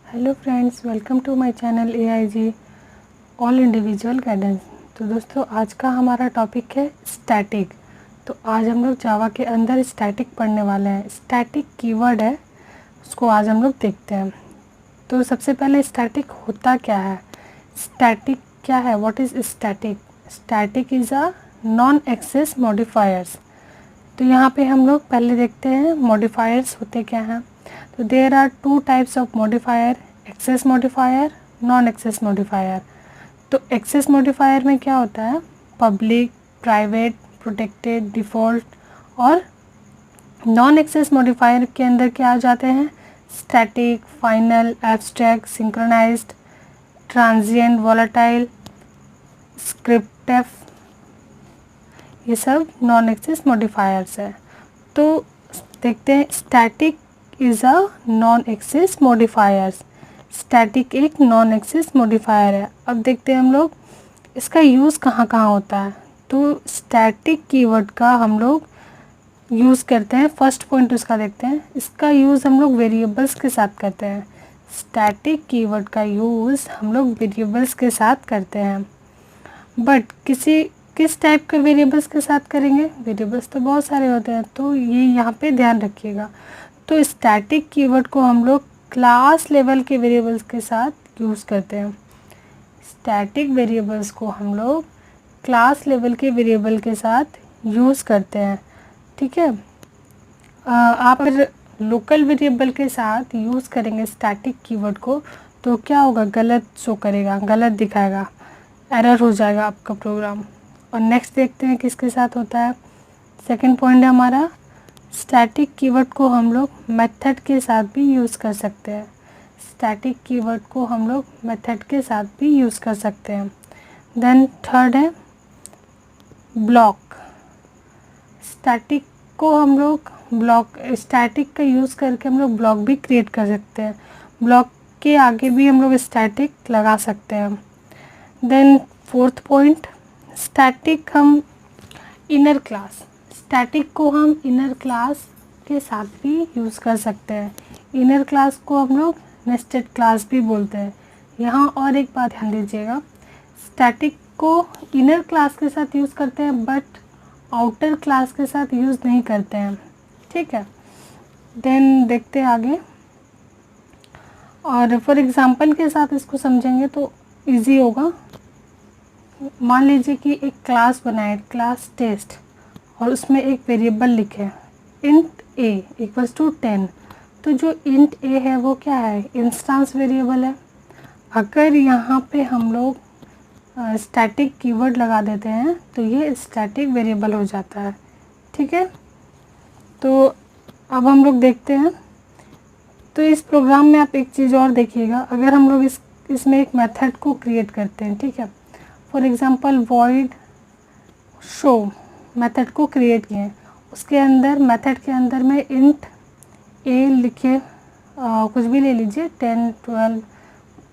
Hello friends, welcome to my channel AIG all individual guidance. तो दोस्तों, आज का हमारा टॉपिक है स्टैटिक। तो आज हम लोग जावा के अंदर स्टैटिक पढ़ने वाले हैं। स्टैटिक कीवर्ड है, उसको आज हम लोग देखते हैं। तो सबसे पहले स्टैटिक होता क्या है? स्टैटिक क्या है? What is static? Static is a non access modifiers. तो यहाँ पे हम लोग पहले देखते हैं मॉडिफायर्स होते क्या हैं। तो there are two types of modifier, access modifier, non access modifier. तो एक्सेस मॉडिफायर में क्या होता है? Public, private, protected, default. और नॉन एक्सेस मॉडिफायर के अंदर क्या आ जाते हैं? Static, final, abstract, synchronized, transient, volatile, scriptive. ये सब नॉन एक्सेस मॉडिफायर्स है। तो देखते हैं, static is a non access modifiers. Static एक नॉन एक्सेस मॉडिफायर है। अब देखते हैं हम लोग इसका यूज़ कहाँ कहाँ होता है। तो स्टैटिक कीवर्ड का हम लोग यूज़ करते हैं। फर्स्ट पॉइंट उसका देखते हैं, इसका यूज़ हम लोग वेरिएबल्स के साथ करते हैं। स्टैटिक कीवर्ड का यूज़ हम लोग वेरिएबल्स के साथ करते हैं। बट किस टाइप के वेरिएबल्स के साथ करेंगे? वेरिएबल्स तो बहुत सारे होते हैं, तो ये यहाँ पे ध्यान रखिएगा। तो स्टैटिक कीवर्ड को हम लोग क्लास लेवल के वेरिएबल्स के साथ यूज़ करते हैं। स्टैटिक वेरिएबल्स को हम लोग क्लास लेवल के वेरिएबल के साथ यूज़ करते हैं। ठीक है। आप अगर लोकल वेरिएबल के साथ यूज़ करेंगे स्टैटिक कीवर्ड को तो क्या होगा? गलत शो करेगा, गलत दिखाएगा, एरर हो जाएगा आपका प्रोग्राम। और नेक्स्ट देखते हैं किसके साथ होता है। सेकंड पॉइंट है हमारा, स्टैटिक कीवर्ड को हम लोग मेथड के साथ भी यूज़ कर सकते हैं। स्टैटिक कीवर्ड को हम लोग मेथड के साथ भी यूज़ कर सकते हैं। देन थर्ड है ब्लॉक। स्टैटिक को हम लोग स्टैटिक का यूज़ करके हम लोग ब्लॉक भी क्रिएट कर सकते हैं। ब्लॉक के आगे भी हम लोग स्टैटिक लगा सकते हैं। देन फोर्थ पॉइंट, स्टैटिक हम इनर क्लास। स्टैटिक को हम इनर क्लास के साथ भी यूज़ कर सकते हैं। इनर क्लास को हम लोग नेस्टेड क्लास भी बोलते हैं। यहाँ और एक बात ध्यान दीजिएगा, स्टैटिक को इनर क्लास के साथ यूज़ करते हैं बट आउटर क्लास के साथ यूज़ नहीं करते हैं। ठीक है। देन देखते हैं आगे, और फॉर एग्ज़ाम्पल के साथ इसको समझेंगे तो इजी होगा। मान लीजिए कि एक क्लास बनाए, क्लास टेस्ट, और उसमें एक वेरिएबल लिखे इंट a इक्वल्स टू 10। तो जो इंट a है वो क्या है? इंस्टेंस वेरिएबल है। अगर यहाँ पे हम लोग स्टैटिक कीवर्ड लगा देते हैं तो ये स्टैटिक वेरिएबल हो जाता है। ठीक है। तो अब हम लोग देखते हैं। तो इस प्रोग्राम में आप एक चीज़ और देखिएगा, अगर हम लोग इसमें एक मेथड को क्रिएट करते हैं। ठीक है। For example void show method को क्रिएट किए, उसके अंदर मेथड के अंदर में इंट a लिखे, कुछ भी ले लीजिए, 10,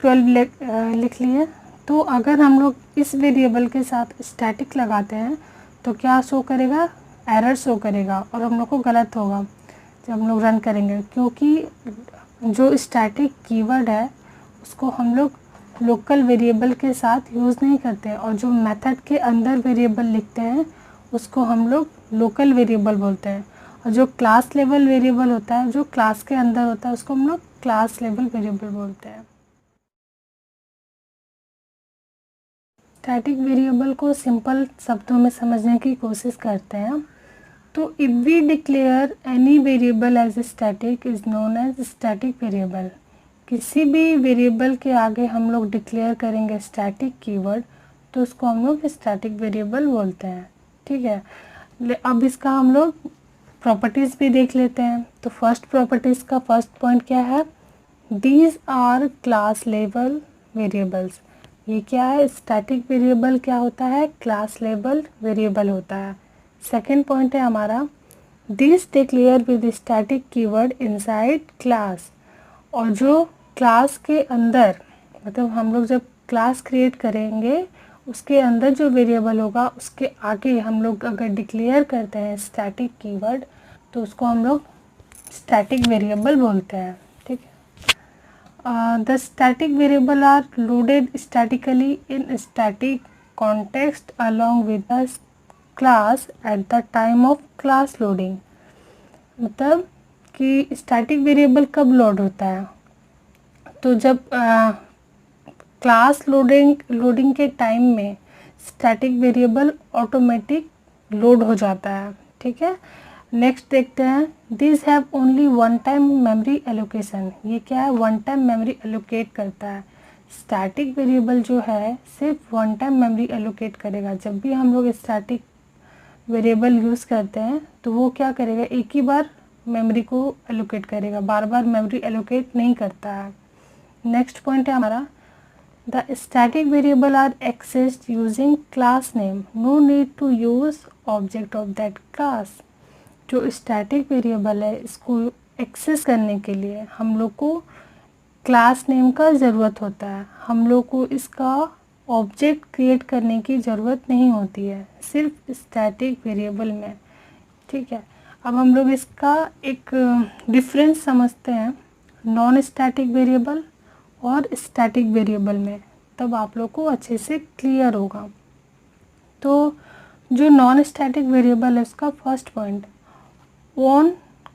12 लिख लिए। तो अगर हम लोग इस वेरिएबल के साथ स्टैटिक लगाते हैं तो क्या शो करेगा? एरर शो करेगा और हम लोग को गलत होगा जब हम लोग रन करेंगे, क्योंकि जो स्टैटिक कीवर्ड है उसको हम लोग लोकल वेरिएबल के साथ यूज़ नहीं करते हैं, और जो मेथड के अंदर वेरिएबल लिखते हैं उसको हम लोग लोकल वेरिएबल बोलते हैं। और जो क्लास लेवल वेरिएबल होता है, जो क्लास के अंदर होता है, उसको हम लोग क्लास लेवल वेरिएबल बोलते हैं। स्टैटिक वेरिएबल को सिंपल शब्दों में समझने की कोशिश करते हैं। तो if we declare any variable as static is known as static variable. किसी भी वेरिएबल के आगे हम लोग डिक्लेयर करेंगे स्टैटिक कीवर्ड तो उसको हम लोग स्टैटिक वेरिएबल बोलते हैं। ठीक है। अब इसका हम लोग प्रॉपर्टीज़ भी देख लेते हैं। तो फर्स्ट प्रॉपर्टीज़ का फर्स्ट पॉइंट क्या है? These are class level variables. ये क्या है? स्टैटिक वेरिएबल क्या होता है? क्लास लेवल वेरिएबल होता है। सेकेंड पॉइंट है हमारा, this declare with static keyword inside class. और जो क्लास के अंदर, मतलब हम लोग जब क्लास क्रिएट करेंगे उसके अंदर जो वेरिएबल होगा उसके आगे हम लोग अगर डिक्लेयर करते हैं स्टैटिक कीवर्ड तो उसको हम लोग स्टैटिक वेरिएबल बोलते हैं। ठीक है। The static variable are loaded statically in static context along with the class at the time of class loading. मतलब कि static variable कब लोड होता है, तो जब क्लास लोडिंग के टाइम में स्टैटिक वेरिएबल ऑटोमेटिक लोड हो जाता है, ठीक है। नेक्स्ट देखते हैं, this have only one time memory allocation. ये क्या है, वन टाइम मेमोरी एलोकेट करता है। स्टैटिक वेरिएबल जो है सिर्फ वन टाइम मेमोरी एलोकेट करेगा। जब भी हम लोग स्टैटिक वेरिएबल यूज़ करते हैं तो वो क्या करेगा, एक ही बार मेमोरी को एलोकेट करेगा, बार बार मेमोरी एलोकेट नहीं करता है। नेक्स्ट पॉइंट है हमारा, the static variable are accessed using class name, no need to use object of that class. जो स्टैटिक वेरिएबल है इसको एक्सेस करने के लिए हम लोग को क्लास नेम का ज़रूरत होता है, हम लोग को इसका ऑब्जेक्ट क्रिएट करने की ज़रूरत नहीं होती है, सिर्फ स्टैटिक वेरिएबल में, ठीक है। अब हम लोग इसका एक डिफरेंस समझते हैं नॉन स्टैटिक वेरिएबल और स्टैटिक वेरिएबल में, तब आप लोग को अच्छे से क्लियर होगा। तो जो नॉन स्टैटिक वेरिएबल है उसका first point, one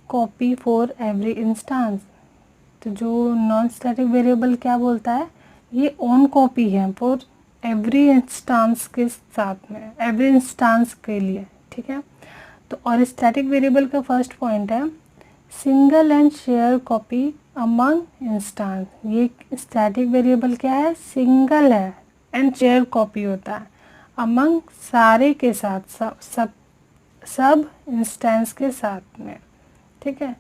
copy for every instance. तो जो नॉन स्टैटिक वेरिएबल क्या बोलता है, ये ओन कॉपी है फॉर एवरी इंस्टेंस के साथ में, एवरी इंस्टेंस के लिए, ठीक है। तो और स्टैटिक वेरिएबल का फर्स्ट पॉइंट है single and share copy among instance. ये स्टैटिक वेरिएबल क्या है, सिंगल है एंड शेयर कॉपी होता है अमंग सारे के साथ, सब इंस्टेंस के साथ में, ठीक है।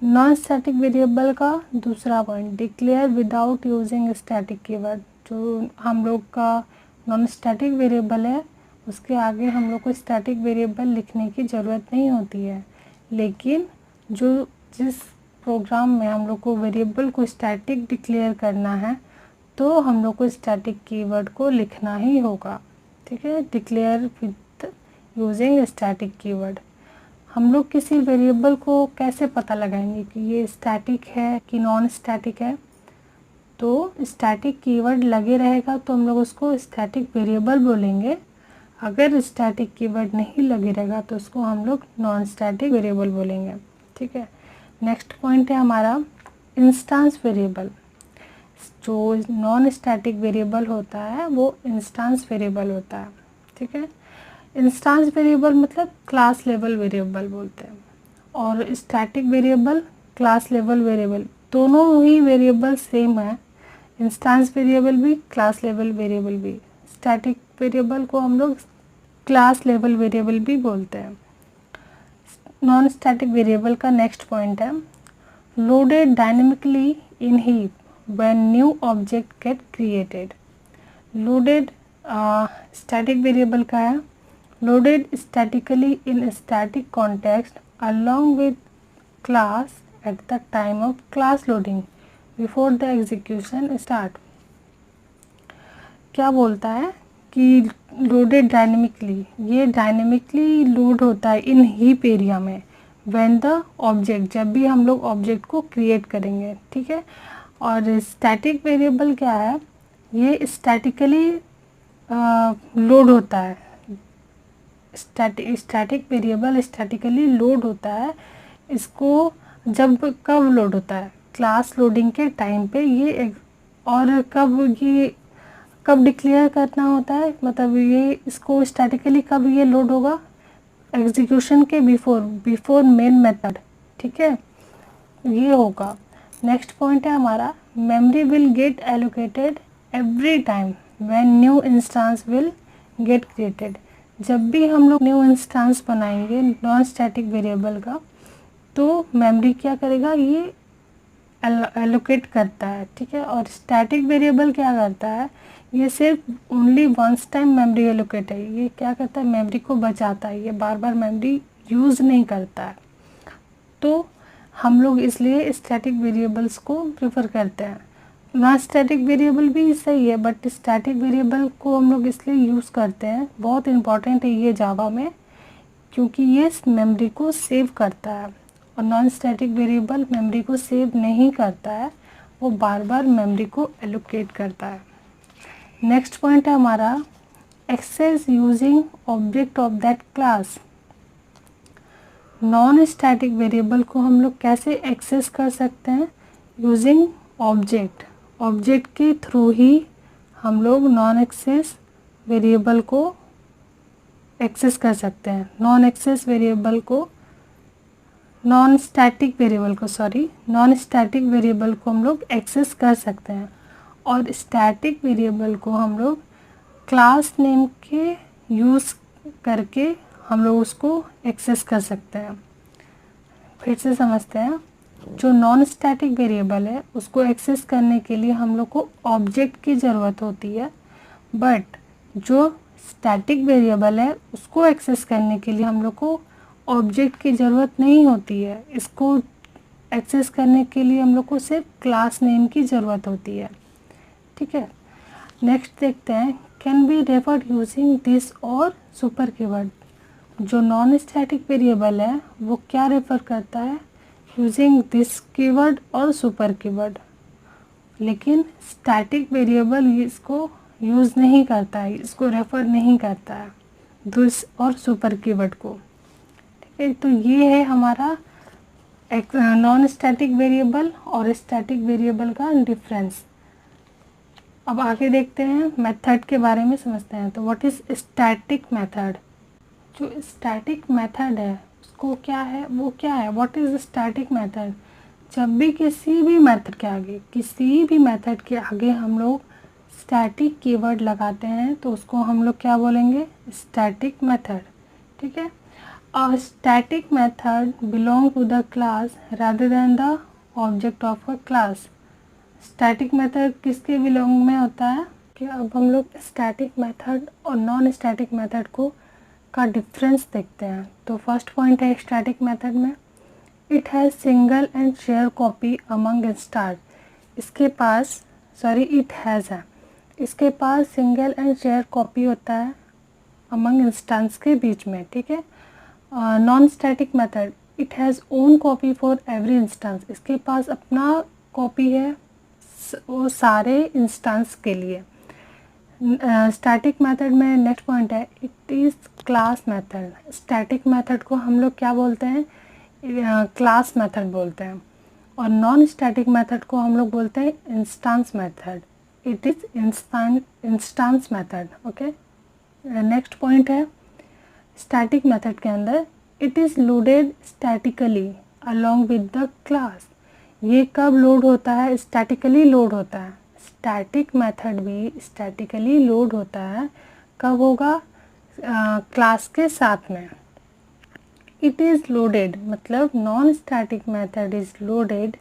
नॉन स्टैटिक वेरिएबल का दूसरा point, declare without using static keyword. जो हम लोग का नॉन स्टैटिक वेरिएबल है उसके आगे हम लोग को स्टैटिक वेरिएबल लिखने की ज़रूरत नहीं होती है, लेकिन जिस प्रोग्राम में हम लोग को वेरिएबल को स्टैटिक डिक्लेयर करना है तो हम लोग को स्टैटिक कीवर्ड को लिखना ही होगा, ठीक है। Declare with using static keyword. हम लोग किसी वेरिएबल को कैसे पता लगाएंगे कि ये स्टैटिक है कि नॉन स्टैटिक है, तो स्टैटिक कीवर्ड लगे रहेगा तो हम लोग उसको स्टैटिक वेरिएबल बोलेंगे। अगर स्टैटिक कीवर्ड नहीं लगे रहेगा तो उसको हम लोग नॉन स्टैटिक वेरिएबल बोलेंगे, ठीक है। नेक्स्ट पॉइंट है हमारा इंस्टेंस वेरिएबल। जो नॉन स्टैटिक वेरिएबल होता है वो इंस्टेंस वेरिएबल होता है, ठीक है। इंस्टेंस वेरिएबल मतलब क्लास लेवल वेरिएबल बोलते हैं, और static variable class level variable, दोनों ही वेरिएबल सेम है। इंस्टेंस वेरिएबल भी, क्लास लेवल वेरिएबल भी। स्टैटिक वेरिएबल को हम लोग क्लास लेवल वेरिएबल भी बोलते हैं। नॉन स्टैटिक वेरिएबल का नेक्स्ट पॉइंट है loaded dynamically in heap when new object get created. Loaded static variable का है, loaded statically in static context along with class at the time of class loading before the execution start। क्या बोलता है कि loaded dynamically, ये dynamically load होता है इन heap area में व्हेन द ऑब्जेक्ट, जब भी हम लोग ऑब्जेक्ट को क्रिएट करेंगे, ठीक है। और स्टैटिक वेरिएबल क्या है, ये स्टैटिकली लोड होता है। स्टैटिक वेरिएबल स्टैटिकली लोड होता है। इसको जब कब लोड होता है, क्लास लोडिंग के टाइम पे ये, और कब डिक्लेयर करना होता है, मतलब ये इसको स्टैटिकली कब ये लोड होगा, एग्जीक्यूशन के बिफोर मेन मेथड, ठीक है, ये होगा। नेक्स्ट पॉइंट है हमारा memory will get allocated every time when new instance will get created. जब भी हम लोग न्यू इंस्टेंस बनाएंगे नॉन स्टैटिक वेरिएबल का, तो मेमोरी क्या करेगा, ये एलोकेट करता है, ठीक है। और स्टैटिक वेरिएबल क्या करता है, ये सिर्फ only once time memory allocate है। ये क्या करता है, मेमोरी को बचाता है, ये बार बार मेमोरी यूज़ नहीं करता है। तो हम लोग इसलिए स्टैटिक वेरिएबल्स को प्रेफर करते हैं। नॉन स्टैटिक वेरिएबल भी सही है, बट स्टैटिक वेरिएबल को हम लोग इसलिए यूज़ करते हैं, बहुत इम्पॉर्टेंट है ये जावा में, क्योंकि ये मेमोरी को सेव करता है। और नॉन स्टैटिक वेरिएबल मेमोरी को सेव नहीं करता है, वो बार बार मेमोरी को एलोकेट करता है। नेक्स्ट पॉइंट है हमारा access using object of that class. Non static variable को हम लोग कैसे एक्सेस कर सकते हैं? Using object. ऑब्जेक्ट के थ्रू ही हम लोग नॉन एक्सेस वेरिएबल को एक्सेस कर सकते हैं। नॉन स्टैटिक वेरिएबल को हम लोग एक्सेस कर सकते हैं। और स्टैटिक वेरिएबल को हम लोग क्लास नेम के यूज़ करके हम लोग उसको एक्सेस कर सकते हैं। फिर से समझते हैं, जो नॉन स्टैटिक वेरिएबल है उसको एक्सेस करने के लिए हम लोग को ऑब्जेक्ट की ज़रूरत होती है, बट जो स्टैटिक वेरिएबल है उसको एक्सेस करने के लिए हम लोग को ऑब्जेक्ट की ज़रूरत नहीं होती है। इसको एक्सेस करने के लिए हम लोग को सिर्फ क्लास नेम की ज़रूरत होती है। ठीक है, नेक्स्ट देखते हैं, can be referred using this और सुपर कीवर्ड। जो नॉन स्टैटिक वेरिएबल है वो क्या रेफर करता है? यूजिंग दिस कीवर्ड और सुपर कीवर्ड। लेकिन स्टैटिक वेरिएबल इसको यूज़ नहीं करता है, इसको रेफर नहीं करता है दिस और सुपर कीवर्ड को। ठीक है, तो ये है हमारा एक नॉन स्टैटिक वेरिएबल और स्टैटिक वेरिएबल का डिफरेंस। अब आगे देखते हैं, मेथड के बारे में समझते हैं। तो व्हाट इज़ स्टैटिक मेथड? जो स्टैटिक मेथड है उसको क्या है, वो क्या है? What is static method? जब भी किसी भी मेथड के आगे हम लोग स्टैटिक कीवर्ड लगाते हैं तो उसको हम लोग क्या बोलेंगे? Static method. ठीक है, और static method belong to the class rather than the object of a class. Static method किसके बिलोंग में होता है? कि अब हम लोग स्टैटिक मेथड और नॉन स्टैटिक मेथड का डिफरेंस देखते हैं। तो फर्स्ट पॉइंट है स्टैटिक मेथड में, it has single and share copy among instance. इसके पास सिंगल एंड शेयर कॉपी होता है अमंग इंस्टांस के बीच में। ठीक है, non static method, it has own copy for every instance. इसके पास अपना कॉपी है वो सारे इंस्टांस के लिए। स्टैटिक मेथड में नेक्स्ट पॉइंट है, it is class method. Static method को हम लोग क्या बोलते हैं? क्लास मेथड बोलते हैं। और नॉन स्टैटिक मेथड को हम लोग बोलते हैं instance method. It is instance method. Okay, next point है स्टैटिक मेथड के अंदर, it is loaded statically along with the class. ये कब लोड होता है? स्टैटिकली लोड होता है। स्टैटिक मेथड भी स्टैटिकली लोड होता है, कब होगा? क्लास के साथ में। इट इज़ लोडेड मतलब non static method is loaded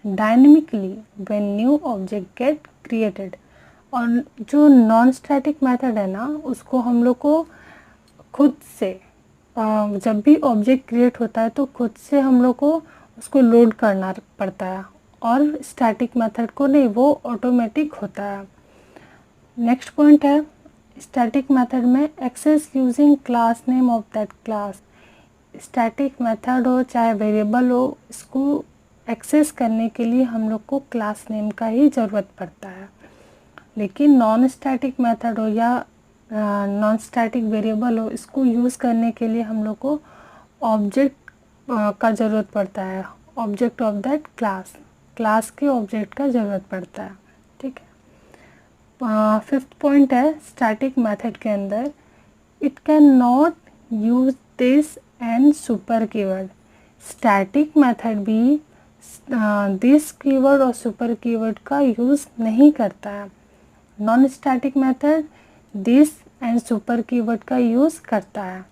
dynamically when new object get created. और जो नॉन स्टैटिक मेथड है ना, उसको हम लोग को खुद से जब भी ऑब्जेक्ट क्रिएट होता है तो खुद से हम लोग को उसको लोड करना पड़ता है, और स्टैटिक मेथड को नहीं, वो ऑटोमेटिक होता है। नेक्स्ट पॉइंट है स्टैटिक मेथड में access using class name of that class. Static method हो चाहे वेरिएबल हो, इसको एक्सेस करने के लिए हम लोग को क्लास नेम का ही ज़रूरत पड़ता है। लेकिन नॉन स्टैटिक मेथड हो या नॉन स्टैटिक वेरिएबल हो, इसको यूज़ करने के लिए हम लोग को ऑब्जेक्ट का ज़रूरत पड़ता है, ऑब्जेक्ट ऑफ दैट क्लास के ऑब्जेक्ट का ज़रूरत पड़ता है। ठीक है, फिफ्थ पॉइंट है स्टैटिक मेथड के अंदर, it can not use this and super keyword. Static method भी दिस कीवर्ड और सुपर कीवर्ड का यूज़ नहीं करता है। Non static method this and super keyword का यूज़ करता है।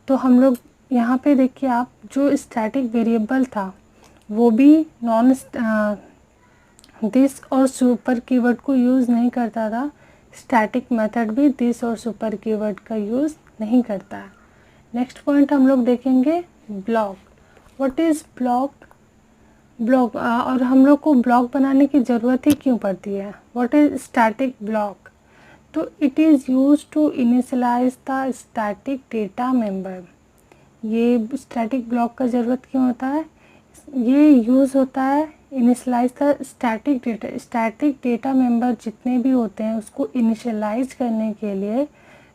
तो हम लोग यहाँ पे देखिए, आप जो स्टैटिक वेरिएबल था वो भी नॉन दिस और सुपर कीवर्ड को यूज़ नहीं करता था। स्टैटिक मेथड भी दिस और सुपर कीवर्ड का यूज़ नहीं करता है। नेक्स्ट पॉइंट हम लोग देखेंगे ब्लॉक। व्हाट इज़ ब्लॉक और हम लोग को ब्लॉक बनाने की ज़रूरत ही क्यों पड़ती है? What is static block? तो it is use to initialize the static data member. ये स्टैटिक ब्लॉक का ज़रूरत क्यों होता है? ये यूज़ होता है initialize the static data member जितने भी होते हैं उसको इनिशियलाइज करने के लिए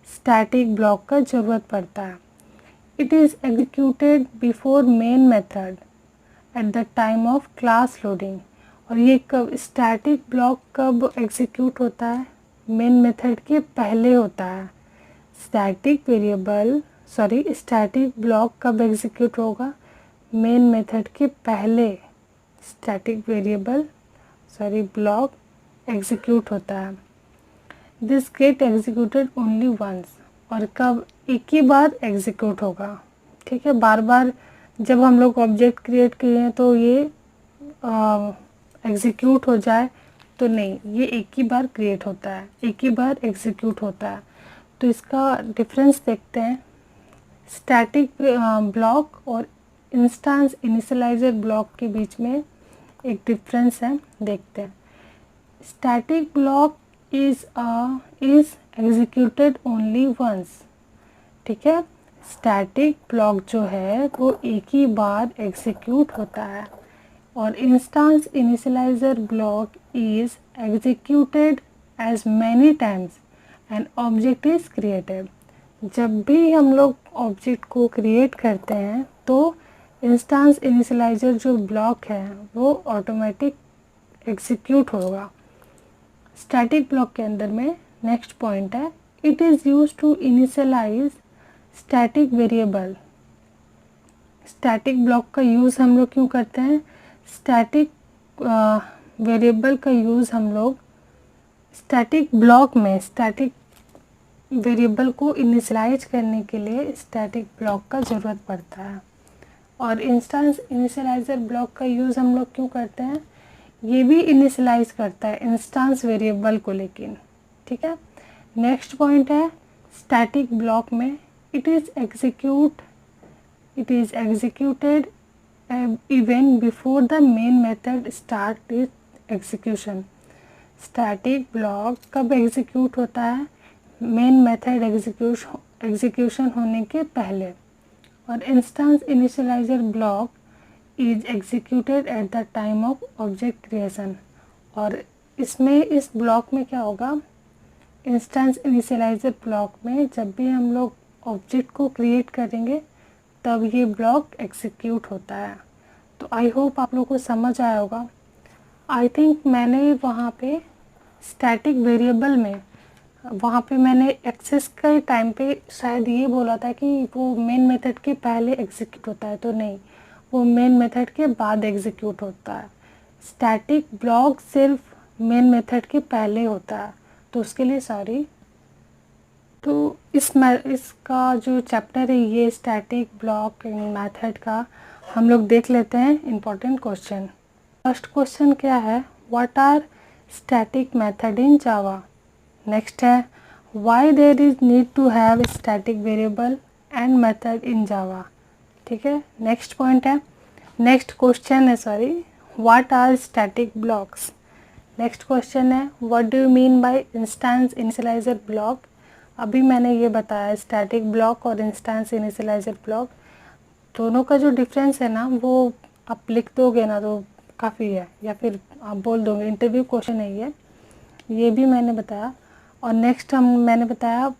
स्टैटिक ब्लॉक का ज़रूरत पड़ता है. It is executed before main method at the time of class loading. और ये कब स्टैटिक ब्लॉक कब एग्जीक्यूट होता है? मेन मेथड के पहले होता है. स्टैटिक ब्लॉक कब एग्जीक्यूट होगा? मेन मेथड के पहले स्टैटिक ब्लॉक एग्जीक्यूट होता है. This get executed only once. और कब? एक ही बार एग्जीक्यूट होगा. ठीक है, बार बार जब हम लोग ऑब्जेक्ट क्रिएट किए हैं तो ये एग्जीक्यूट हो जाए तो नहीं, ये एक ही बार क्रिएट होता है, एक ही बार एग्जीक्यूट होता है. तो इसका डिफरेंस देखते हैं. स्टैटिक ब्लॉक और इंस्टेंस इनिशियलाइजर ब्लॉक के बीच में एक डिफरेंस है, देखते हैं. Static block is executed only once. ठीक है, स्टैटिक ब्लॉक जो है वो एक ही बार एग्जीक्यूट होता है. और instance initialiser block is executed as many times and object is created. जब भी हम लोग ऑब्जेक्ट को क्रिएट करते हैं तो इंस्टेंस इनिशियलाइजर जो ब्लॉक है वो ऑटोमेटिक एग्जीक्यूट होगा. स्टैटिक ब्लॉक के अंदर में नेक्स्ट पॉइंट है, it is used to initialise static variable. Static block का यूज़ हम लोग क्यों करते हैं? स्टैटिक वेरिएबल का यूज़ हम लोग स्टैटिक ब्लॉक में स्टैटिक वेरिएबल को इनिशियलाइज करने के लिए स्टैटिक ब्लॉक का ज़रूरत पड़ता है. और इंस्टेंस इनिशियलाइजर ब्लॉक का यूज़ हम लोग क्यों करते हैं? ये भी इनिशियलाइज करता है इंस्टेंस वेरिएबल को, लेकिन ठीक है. नेक्स्ट पॉइंट है, स्टैटिक ब्लॉक में it is executed even before the main method start it's execution. Static block कब एग्जीक्यूट होता है? मेन मेथड एग्जीक्यूशन होने के पहले. और instance initialiser block is executed at the time of object creation. और इसमें इस ब्लॉक में क्या होगा? इंस्टेंस इनिशियलाइजर ब्लॉक में जब भी हम लोग ऑब्जेक्ट को क्रिएट करेंगे तब ये ब्लॉक एग्जीक्यूट होता है. तो आई होप आप लोगों को समझ आया होगा. आई थिंक मैंने वहाँ पे स्टैटिक वेरिएबल में वहाँ पे मैंने एक्सेस के टाइम पे शायद ये बोला था कि वो मेन मेथड के पहले एग्जीक्यूट होता है, तो नहीं, वो मेन मेथड के बाद एग्जीक्यूट होता है. स्टैटिक ब्लॉक सिर्फ मेन मेथड के पहले होता है, तो उसके लिए सॉरी. तो इसका जो चैप्टर है ये स्टैटिक ब्लॉक मेथड का हम लोग देख लेते हैं. Important question. फर्स्ट क्वेश्चन क्या है? What are static method in Java. Next है, why there is need to have static variable and method in Java. ठीक है. नेक्स्ट पॉइंट है, नेक्स्ट क्वेश्चन है sorry, what are static blocks. Next question है, what do you mean by instance initialiser block. अभी मैंने ये बताया static block और इंस्टेंस इनिशियलाइजर ब्लॉक दोनों का जो डिफरेंस है ना वो आप लिख दोगे ना तो काफ़ी है, या फिर आप बोल दोगे. इंटरव्यू क्वेश्चन है ये भी मैंने बताया. और नेक्स्ट मैंने बताया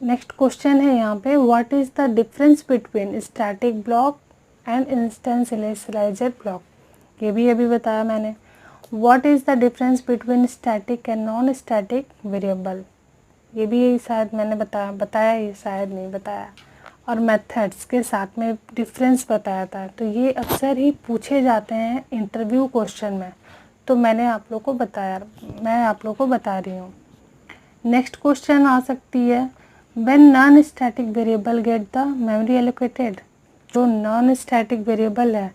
नेक्स्ट क्वेश्चन है यहाँ पे, what is the difference between static block and instance initialiser block. ये भी अभी बताया मैंने. What is the difference between static and non static variable. ये भी शायद मैंने बताया ये शायद नहीं बताया. और मेथड्स के साथ में डिफरेंस बताया था. तो ये अक्सर ही पूछे जाते हैं इंटरव्यू क्वेश्चन में, तो मैंने आप लोग को बताया, मैं आप लोग को बता रही हूँ. नेक्स्ट क्वेश्चन आ सकती है, when non static variable get the memory allocated. जो नॉन स्टैटिक वेरिएबल है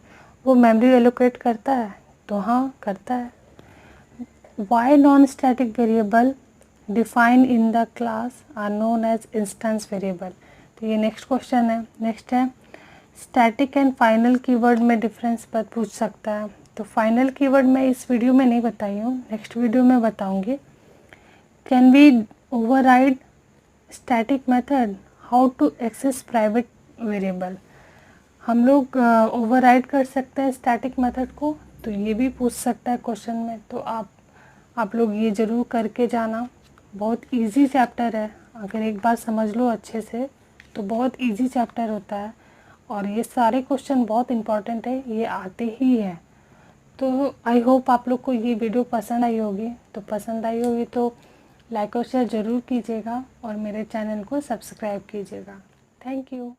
वो मेमोरी एलोकेट करता है. तो हाँ, करता है. Why non static variable define in the class are known as instance variable. तो ये नेक्स्ट क्वेश्चन है. नेक्स्ट है, स्टैटिक एंड फाइनल कीवर्ड में डिफरेंस पर पूछ सकता है. तो फाइनल कीवर्ड मैं इस वीडियो में नहीं बताई हूँ, नेक्स्ट वीडियो में बताऊँगी. Can we override static method, how to access private variable. हम लोग ओवरराइड कर सकते हैं स्टैटिक मेथड को. तो ये भी पूछ सकता है क्वेश्चन में। तो आप लोग ये ज़रूर करके जाना। बहुत इजी चैप्टर है, अगर एक बार समझ लो अच्छे से तो बहुत इजी चैप्टर होता है। और ये सारे क्वेश्चन बहुत इम्पॉर्टेंट है, ये आते ही है। तो आई होप आप लोग को ये वीडियो पसंद आई होगी। तो पसंद आई होगी तो लाइक और शेयर ज़रूर कीजिएगा और मेरे चैनल को सब्सक्राइब कीजिएगा। Thank you.